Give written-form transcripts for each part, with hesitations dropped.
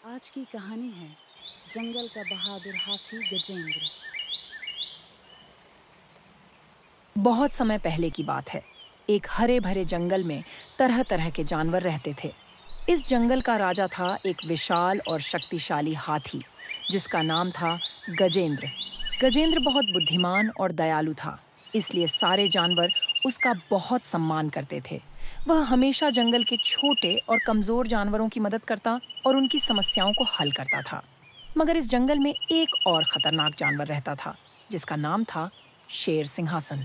आज की कहानी है जंगल का बहादुर हाथी गजेंद्र। बहुत समय पहले की बात है। एक हरे भरे जंगल में तरह तरह के जानवर रहते थे। इस जंगल का राजा था एक विशाल और शक्तिशाली हाथी जिसका नाम था गजेंद्र। गजेंद्र बहुत बुद्धिमान और दयालु था, इसलिए सारे जानवर उसका बहुत सम्मान करते थे। वह हमेशा जंगल के छोटे और कमजोर जानवरों की मदद करता और उनकी समस्याओं को हल करता था। मगर इस जंगल में एक और खतरनाक जानवर रहता था जिसका नाम था शेर सिंहासन।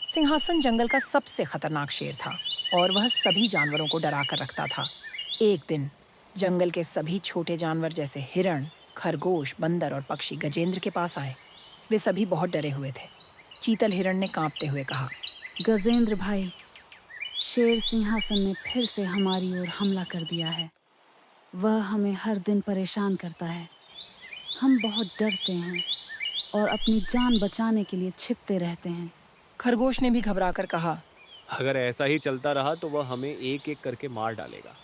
सिंहासन जंगल का सबसे खतरनाक शेर था और वह सभी जानवरों को डरा कर रखता था। एक दिन जंगल के सभी छोटे जानवर जैसे हिरण, खरगोश, बंदर और पक्षी गजेंद्र के पास आए। वे सभी बहुत डरे हुए थे। चीतल हिरण ने कांपते हुए कहा, गजेंद्र भाई, शेर सिंहासन ने फिर से हमारी ओर हमला कर दिया है। वह हमें हर दिन परेशान करता है। हम बहुत डरते हैं और अपनी जान बचाने के लिए छिपते रहते हैं। खरगोश ने भी घबराकर कहा, अगर ऐसा ही चलता रहा तो वह हमें एक एक करके मार डालेगा।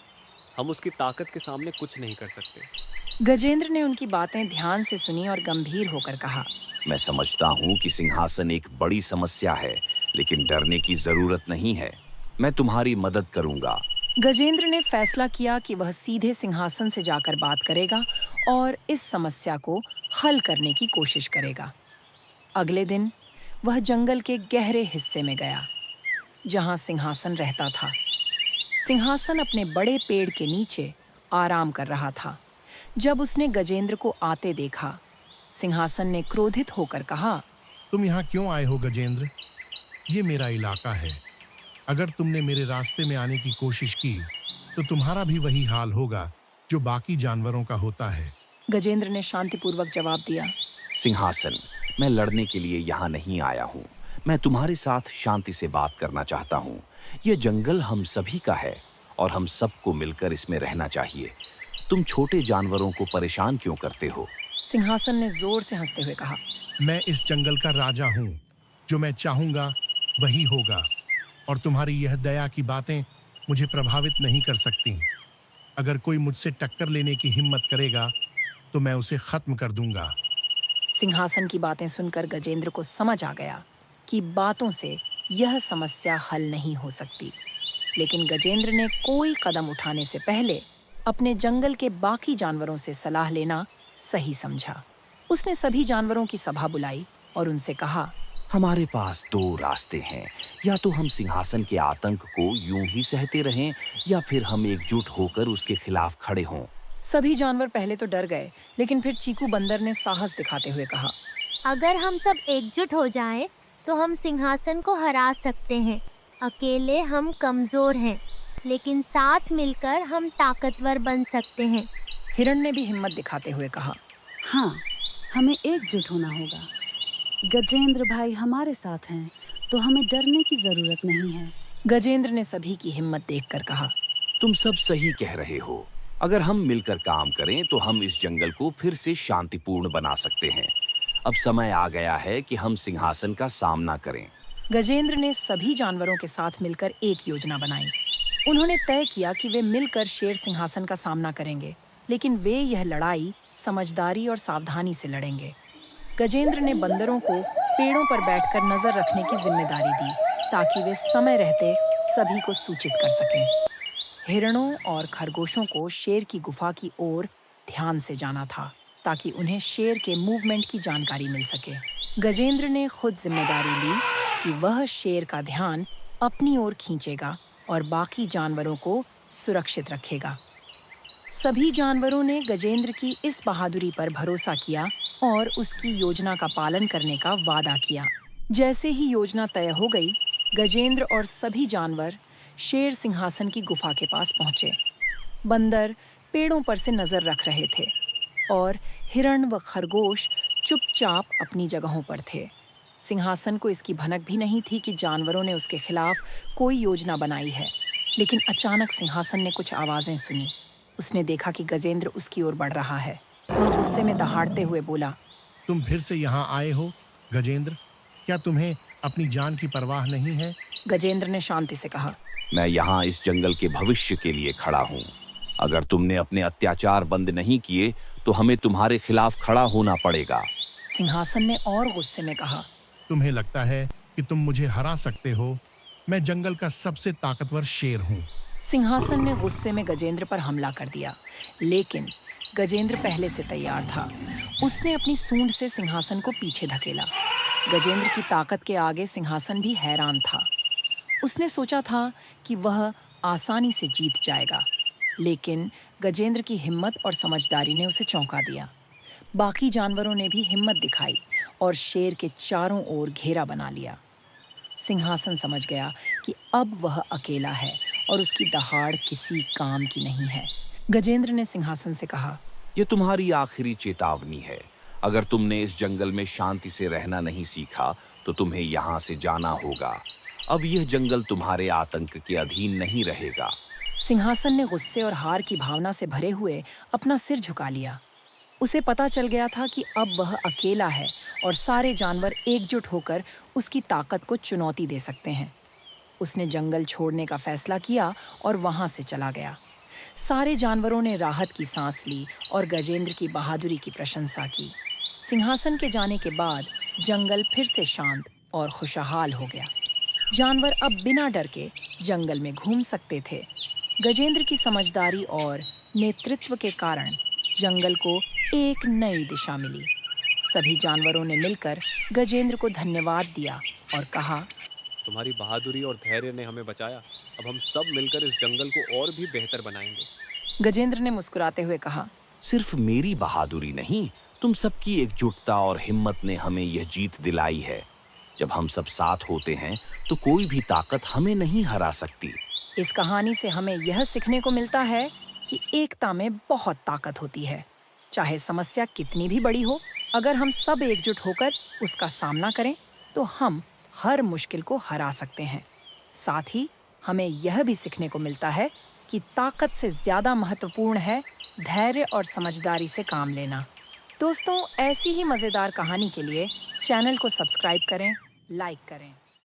हम उसकी ताकत के सामने कुछ नहीं कर सकते। गजेंद्र ने उनकी बातें ध्यान से सुनी और गंभीर होकर कहा, मैं समझता हूँ कि सिंहासन एक बड़ी समस्या है, लेकिन डरने की जरूरत नहीं है। मैं तुम्हारी मदद करूंगा। गजेंद्र ने फैसला किया कि वह सीधे सिंहासन से जाकर बात करेगा और इस समस्या को हल करने की कोशिश करेगा। अगले दिन वह जंगल के गहरे हिस्से में गया जहां सिंहासन रहता था। सिंहासन अपने बड़े पेड़ के नीचे आराम कर रहा था। जब उसने गजेंद्र को आते देखा, सिंहासन ने क्रोधित होकर कहा, तुम यहाँ क्यों आए हो गजेंद्र? ये मेरा इलाका है। अगर तुमने मेरे रास्ते में आने की कोशिश की तो तुम्हारा भी वही हाल होगा जो बाकी जानवरों का होता है। गजेंद्र ने शांतिपूर्वक जवाब दिया, सिंहासन, मैं लड़ने के लिए यहाँ नहीं आया हूँ। मैं तुम्हारे साथ शांति से बात करना चाहता हूँ। यह जंगल हम सभी का है और हम सबको मिलकर इसमें रहना चाहिए। तुम छोटे जानवरों को परेशान क्यों करते हो? सिंहासन ने जोर से हंसते हुए कहा, मैं इस जंगल का राजा हूँ। जो मैं चाहूंगा वही होगा और तुम्हारी यह दया की बातें मुझे प्रभावित नहीं कर सकती। अगर कोई मुझसे टक्कर लेने की हिम्मत करेगा तो मैं उसे खत्म कर दूंगा। सिंहासन की बातें सुनकर गजेंद्र को समझ आ गया कि बातों से यह समस्या हल नहीं हो सकती। लेकिन गजेंद्र ने कोई कदम उठाने से पहले अपने जंगल के बाकी जानवरों से सलाह लेना सही समझा। उसने सभी जानवरों की सभा बुलाई और उनसे कहा, हमारे पास दो रास्ते हैं। या तो हम सिंहासन के आतंक को यूं ही सहते रहें, या फिर हम एकजुट होकर उसके खिलाफ खड़े हों। सभी जानवर पहले तो डर गए, लेकिन फिर चीकू बंदर ने साहस दिखाते हुए कहा, अगर हम सब एकजुट हो जाएं, तो हम सिंहासन को हरा सकते हैं। अकेले हम कमजोर हैं, लेकिन साथ मिलकर हम ताकतवर बन सकते हैं। हिरण ने भी हिम्मत दिखाते हुए कहा, हाँ, हमें एकजुट होना होगा। गजेंद्र भाई हमारे साथ हैं तो हमें डरने की जरूरत नहीं है। गजेंद्र ने सभी की हिम्मत देखकर कहा, तुम सब सही कह रहे हो। अगर हम मिलकर काम करें तो हम इस जंगल को फिर से शांतिपूर्ण बना सकते हैं। अब समय आ गया है कि हम सिंहासन का सामना करें। गजेंद्र ने सभी जानवरों के साथ मिलकर एक योजना बनाई। उन्होंने तय किया कि वे मिलकर शेर सिंहासन का सामना करेंगे, लेकिन वे यह लड़ाई समझदारी और सावधानी से लड़ेंगे। गजेंद्र ने बंदरों को पेड़ों पर बैठकर नजर रखने की जिम्मेदारी दी ताकि वे समय रहते सभी को सूचित कर सकें। हिरणों और खरगोशों को शेर की गुफा की ओर ध्यान से जाना था ताकि उन्हें शेर के मूवमेंट की जानकारी मिल सके। गजेंद्र ने खुद जिम्मेदारी ली कि वह शेर का ध्यान अपनी ओर खींचेगा और बाकी जानवरों को सुरक्षित रखेगा। सभी जानवरों ने गजेंद्र की इस बहादुरी पर भरोसा किया और उसकी योजना का पालन करने का वादा किया। जैसे ही योजना तय हो गई, गजेंद्र और सभी जानवर शेर सिंहासन की गुफा के पास पहुंचे। बंदर पेड़ों पर से नजर रख रहे थे और हिरण व खरगोश चुपचाप अपनी जगहों पर थे। सिंहासन को इसकी भनक भी नहीं थी कि जानवरों ने उसके खिलाफ कोई योजना बनाई है। लेकिन अचानक सिंहासन ने कुछ आवाजें सुनी। उसने देखा कि गजेंद्र उसकी ओर बढ़ रहा है। वह गुस्से में दहाड़ते हुए बोला, तुम फिर से यहाँ आए हो गजेंद्र? क्या तुम्हें अपनी जान की परवाह नहीं है? गजेंद्र ने शांति से कहा, मैं यहाँ इस जंगल के भविष्य के लिए खड़ा हूँ। अगर तुमने अपने अत्याचार बंद नहीं किए तो हमें तुम्हारे खिलाफ खड़ा होना पड़ेगा। सिंहासन ने और गुस्से में कहा, तुम्हें लगता है कि तुम मुझे हरा सकते हो? मैं जंगल का सबसे ताकतवर शेर हूँ। सिंहासन ने गुस्से में गजेंद्र पर हमला कर दिया, लेकिन गजेंद्र पहले से तैयार था। उसने अपनी सूंड से सिंहासन को पीछे धकेला। गजेंद्र की ताकत के आगे सिंहासन भी हैरान था। उसने सोचा था कि वह आसानी से जीत जाएगा, लेकिन गजेंद्र की हिम्मत और समझदारी ने उसे चौंका दिया। बाकी जानवरों ने भी हिम्मत दिखाई और शेर के चारों ओर घेरा बना लिया। सिंहासन समझ गया कि अब वह अकेला है और उसकी दहाड़ किसी काम की नहीं है। गजेंद्र ने सिंहासन से कहा, ये तुम्हारी आखिरी चेतावनी है। अगर तुमने इस जंगल में शांति से रहना नहीं सीखा तो तुम्हें यहाँ से जाना होगा। अब यह जंगल तुम्हारे आतंक के अधीन नहीं रहेगा। सिंहासन ने गुस्से और हार की भावना से भरे हुए अपना सिर झुका लिया। उसे पता चल गया था कि अब वह अकेला है और सारे जानवर एकजुट होकर उसकी ताकत को चुनौती दे सकते हैं। उसने जंगल छोड़ने का फैसला किया और वहां से चला गया। सारे जानवरों ने राहत की सांस ली और गजेंद्र की बहादुरी की प्रशंसा की। सिंहासन के जाने के बाद जंगल फिर से शांत और खुशहाल हो गया। जानवर अब बिना डर के जंगल में घूम सकते थे। गजेंद्र की समझदारी और नेतृत्व के कारण जंगल को एक नई दिशा मिली। सभी जानवरों ने मिलकर गजेंद्र को धन्यवाद दिया और कहा, तुम्हारी बहादुरी और धैर्य ने हमें बचाया। अब हम सब मिलकर इस जंगल को और भी बेहतर बनाएंगे। गजेंद्र ने मुस्कुराते हुए कहा, सिर्फ मेरी बहादुरी नहीं, तुम सबकी एकजुटता और हिम्मत ने हमें यह जीत दिलाई है। जब हम सब साथ होते हैं तो कोई भी ताकत हमें नहीं हरा सकती। इस कहानी से हमें यह सीखने को मिलता है कि एकता में बहुत ताकत होती है। चाहे समस्या कितनी भी बड़ी हो, अगर हम सब एकजुट होकर उसका सामना करें तो हम हर मुश्किल को हरा सकते हैं। साथ ही हमें यह भी सीखने को मिलता है कि ताकत से ज्यादा महत्वपूर्ण है धैर्य और समझदारी से काम लेना। दोस्तों, ऐसी ही मजेदार कहानी के लिए चैनल को सब्सक्राइब करें, लाइक करें।